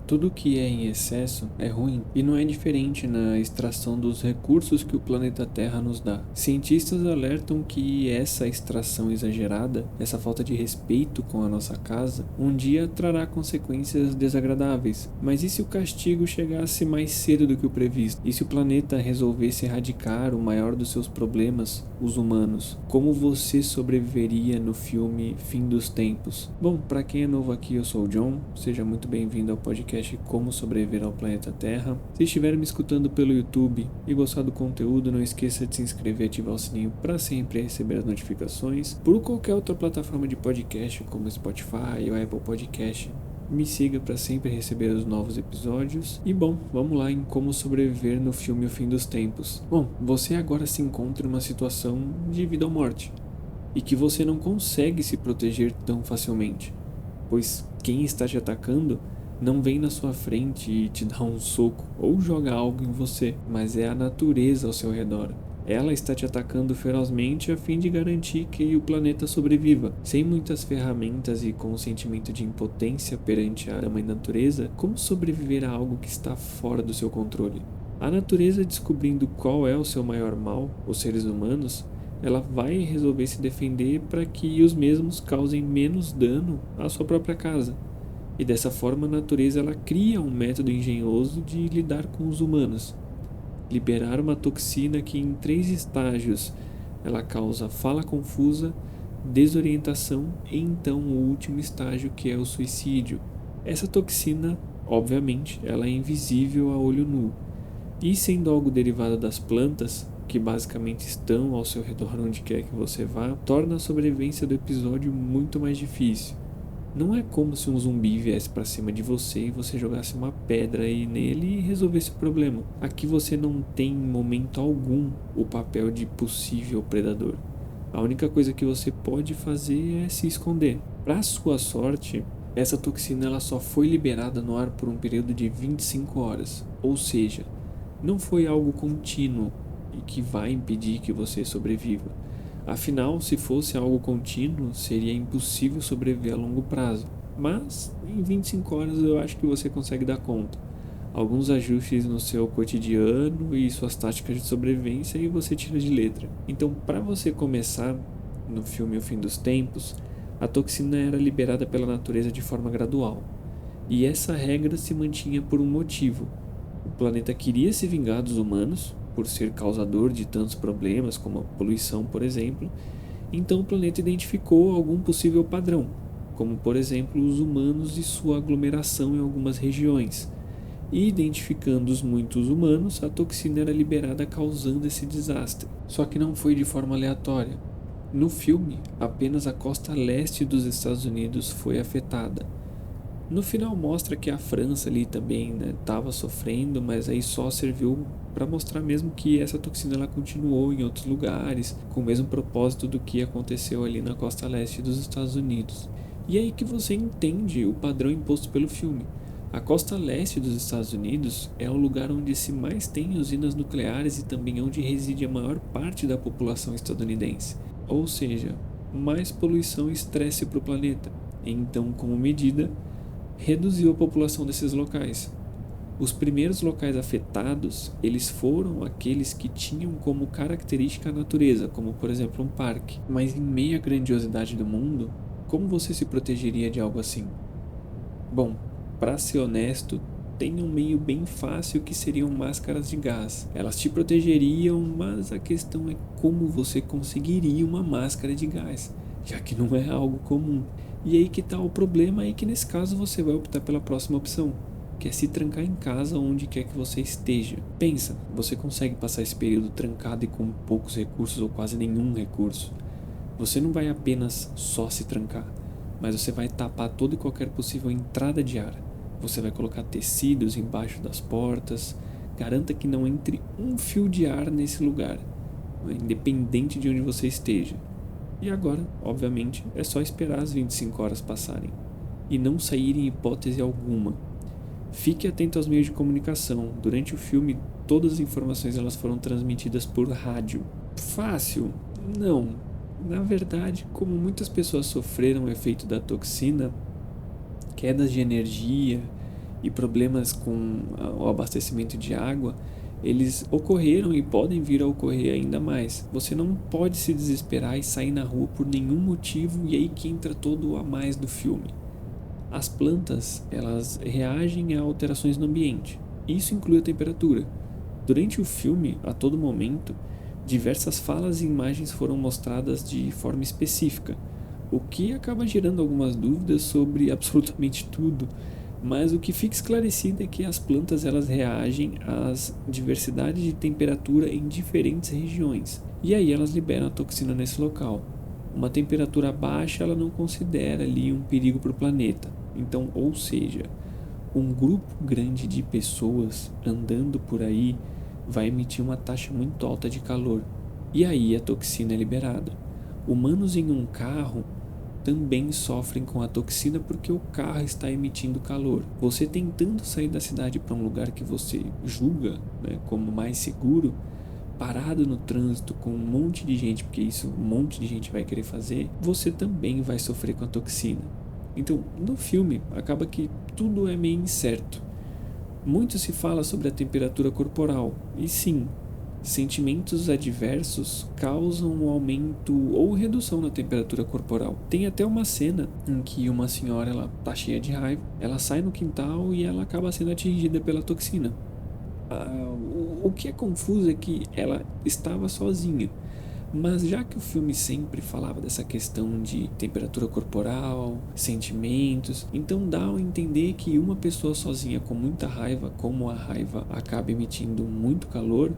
Tudo que é em excesso é ruim, e não é diferente na extração dos recursos que o planeta Terra nos dá. Cientistas alertam que essa extração exagerada, essa falta de respeito com a nossa casa, um dia trará consequências desagradáveis. Mas e se o castigo chegasse mais cedo do que o previsto? E se o planeta resolvesse erradicar o maior dos seus problemas, os humanos? Como você sobreviveria no filme Fim dos Tempos? Bom, para quem é novo aqui, eu sou o John, seja muito bem-vindo ao podcast Como Sobreviver ao Planeta Terra. Se estiver me escutando pelo YouTube e gostar do conteúdo, não esqueça de se inscrever e ativar o sininho para sempre receber as notificações. Por qualquer outra plataforma de podcast, como Spotify ou Apple Podcast, me siga para sempre receber os novos episódios. E bom, vamos lá em como sobreviver no filme O Fim dos Tempos. Bom, você agora se encontra em uma situação de vida ou morte, e que você não consegue se proteger tão facilmente, pois quem está te atacando não vem na sua frente e te dá um soco ou joga algo em você, mas é a natureza ao seu redor. Ela está te atacando ferozmente a fim de garantir que o planeta sobreviva. Sem muitas ferramentas e com um sentimento de impotência perante a mãe natureza, como sobreviver a algo que está fora do seu controle? A natureza, descobrindo qual é o seu maior mal, os seres humanos, ela vai resolver se defender para que os mesmos causem menos dano à sua própria casa. E dessa forma a natureza ela cria um método engenhoso de lidar com os humanos. Liberar uma toxina que em 3 estágios ela causa fala confusa, desorientação e então o último estágio que é o suicídio. Essa toxina, obviamente, ela é invisível a olho nu. E sendo algo derivado das plantas, que basicamente estão ao seu redor onde quer que você vá, torna a sobrevivência do episódio muito mais difícil. Não é como se um zumbi viesse para cima de você e você jogasse uma pedra aí nele e resolvesse o problema. Aqui você não tem em momento algum o papel de possível predador. A única coisa que você pode fazer é se esconder. Para sua sorte, essa toxina ela só foi liberada no ar por um período de 25 horas. Ou seja, não foi algo contínuo e que vai impedir que você sobreviva. Afinal, se fosse algo contínuo, seria impossível sobreviver a longo prazo. Mas, em 25 horas eu acho que você consegue dar conta. Alguns ajustes no seu cotidiano e suas táticas de sobrevivência e você tira de letra. Então, para você começar, no filme O Fim dos Tempos, a toxina era liberada pela natureza de forma gradual. E essa regra se mantinha por um motivo. O planeta queria se vingar dos humanos, por ser causador de tantos problemas como a poluição, por exemplo, então o planeta identificou algum possível padrão, como por exemplo os humanos e sua aglomeração em algumas regiões. E identificando os muitos humanos, a toxina era liberada causando esse desastre. Só que não foi de forma aleatória. No filme, apenas a costa leste dos Estados Unidos foi afetada. No final mostra que a França ali também estava sofrendo, mas aí só serviu para mostrar mesmo que essa toxina ela continuou em outros lugares, com o mesmo propósito do que aconteceu ali na costa leste dos Estados Unidos. E é aí que você entende o padrão imposto pelo filme. A costa leste dos Estados Unidos é o lugar onde se mais tem usinas nucleares e também onde reside a maior parte da população estadunidense. Ou seja, mais poluição e estresse para o planeta. Então, como medida, reduziu a população desses locais. Os primeiros locais afetados, eles foram aqueles que tinham como característica a natureza, como por exemplo um parque. Mas em meio à grandiosidade do mundo, como você se protegeria de algo assim? Bom, para ser honesto, tem um meio bem fácil que seriam máscaras de gás. Elas te protegeriam, mas a questão é como você conseguiria uma máscara de gás, já que não é algo comum. E aí que tá o problema é que nesse caso você vai optar pela próxima opção, que é se trancar em casa onde quer que você esteja. Pensa, você consegue passar esse período trancado e com poucos recursos ou quase nenhum recurso. Você não vai apenas só se trancar, mas você vai tapar toda e qualquer possível entrada de ar. Você vai colocar tecidos embaixo das portas, garanta que não entre um fio de ar nesse lugar, independente de onde você esteja. E agora, obviamente, é só esperar as 25 horas passarem e não sair em hipótese alguma. Fique atento aos meios de comunicação. Durante o filme, todas as informações elas foram transmitidas por rádio. Fácil? Não. Na verdade, como muitas pessoas sofreram o efeito da toxina, quedas de energia e problemas com o abastecimento de água, eles ocorreram e podem vir a ocorrer ainda mais. Você não pode se desesperar e sair na rua por nenhum motivo, e aí que entra todo o a mais do filme. As plantas, elas reagem a alterações no ambiente. Isso inclui a temperatura. Durante o filme, a todo momento, diversas falas e imagens foram mostradas de forma específica, o que acaba gerando algumas dúvidas sobre absolutamente tudo, mas o que fica esclarecido é que as plantas elas reagem às diversidades de temperatura em diferentes regiões, e aí elas liberam a toxina nesse local. Uma temperatura baixa ela não considera ali um perigo para o planeta. Então, ou seja, um grupo grande de pessoas andando por aí vai emitir uma taxa muito alta de calor. E aí a toxina é liberada. Humanos em um carro também sofrem com a toxina porque o carro está emitindo calor. Você tentando sair da cidade para um lugar que você julga, né, como mais seguro, parado no trânsito com um monte de gente, porque isso um monte de gente vai querer fazer, você também vai sofrer com a toxina. Então, no filme, acaba que tudo é meio incerto. Muito se fala sobre a temperatura corporal, e sim, sentimentos adversos causam um aumento ou redução na temperatura corporal. Tem até uma cena em que uma senhora ela tá cheia de raiva, ela sai no quintal e ela acaba sendo atingida pela toxina. O que é confuso é que ela estava sozinha. Mas já que o filme sempre falava dessa questão de temperatura corporal, sentimentos, então dá a entender que uma pessoa sozinha com muita raiva, como a raiva acaba emitindo muito calor,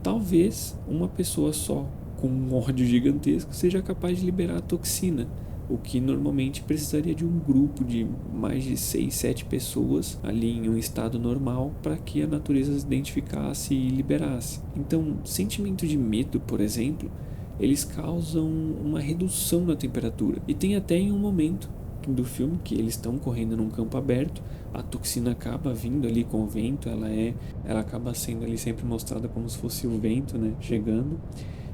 talvez uma pessoa só com um ódio gigantesco seja capaz de liberar a toxina, o que normalmente precisaria de um grupo de mais de 6, 7 pessoas ali em um estado normal para que a natureza se identificasse e liberasse. Então, sentimento de medo, por exemplo, eles causam uma redução na temperatura. E tem até em um momento do filme que eles estão correndo num campo aberto, a toxina acaba vindo ali com o vento, ela acaba sendo ali sempre mostrada como se fosse o vento, né, chegando.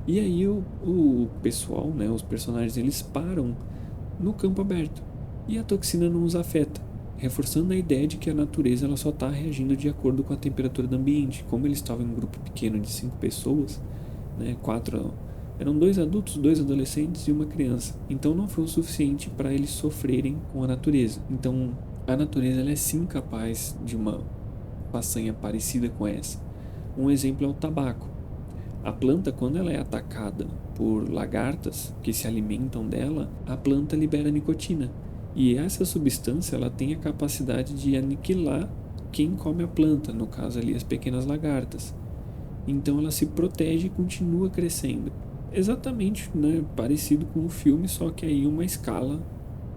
E aí o pessoal, né, os personagens, eles param no campo aberto e a toxina não os afeta, reforçando a ideia de que a natureza ela só está reagindo de acordo com a temperatura do ambiente. Como eles estavam em um grupo pequeno de 5 pessoas, né, eram 2 adultos, 2 adolescentes e uma criança, então não foi o suficiente para eles sofrerem com a natureza. Então a natureza ela é sim capaz de uma façanha parecida com essa. Um exemplo é o tabaco. A planta, quando ela é atacada por lagartas que se alimentam dela, a planta libera nicotina. E essa substância ela tem a capacidade de aniquilar quem come a planta, no caso ali as pequenas lagartas. Então ela se protege e continua crescendo. Exatamente, né, parecido com o filme, só que aí uma escala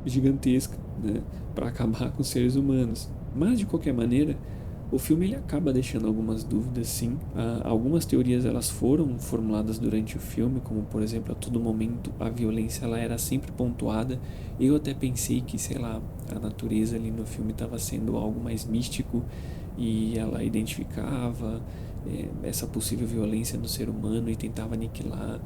gigantesca, né, para acabar com os seres humanos. Mas de qualquer maneira, o filme ele acaba deixando algumas dúvidas, sim. Algumas teorias elas foram formuladas durante o filme, como por exemplo, a todo momento a violência ela era sempre pontuada. Eu até pensei que, sei lá, a natureza ali no filme estava sendo algo mais místico e ela identificava essa possível violência no ser humano e tentava aniquilar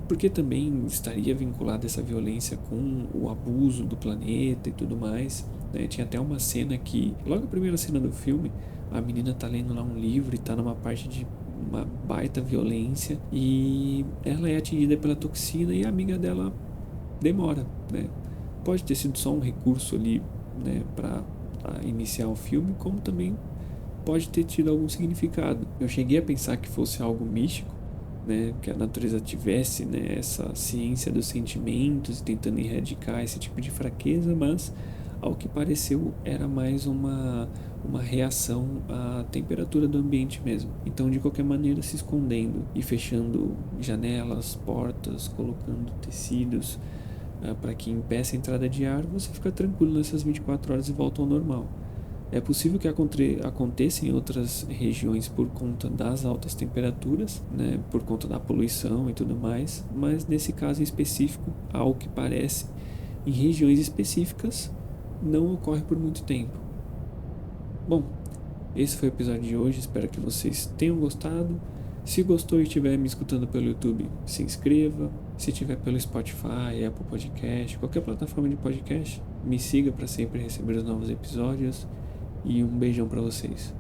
porque também estaria vinculada essa violência com o abuso do planeta e tudo mais, né? Tinha até uma cena que, logo a primeira cena do filme, a menina tá lendo lá um livro e tá numa parte de uma baita violência e ela é atingida pela toxina e a amiga dela demora, né? Pode ter sido só um recurso ali, né, para iniciar o filme, como também pode ter tido algum significado. Eu cheguei a pensar que fosse algo místico, né, que a natureza tivesse, né, essa ciência dos sentimentos, tentando erradicar esse tipo de fraqueza, mas ao que pareceu era mais uma reação à temperatura do ambiente mesmo. Então, de qualquer maneira, se escondendo e fechando janelas, portas, colocando tecidos para que impeça a entrada de ar, você fica tranquilo nessas 24 horas e volta ao normal. É possível que aconteça em outras regiões por conta das altas temperaturas, né, por conta da poluição e tudo mais, mas nesse caso em específico, ao que parece, em regiões específicas, não ocorre por muito tempo. Bom, esse foi o episódio de hoje, espero que vocês tenham gostado. Se gostou e estiver me escutando pelo YouTube, se inscreva. Se estiver pelo Spotify, Apple Podcast, qualquer plataforma de podcast, me siga para sempre receber os novos episódios. E um beijão pra vocês.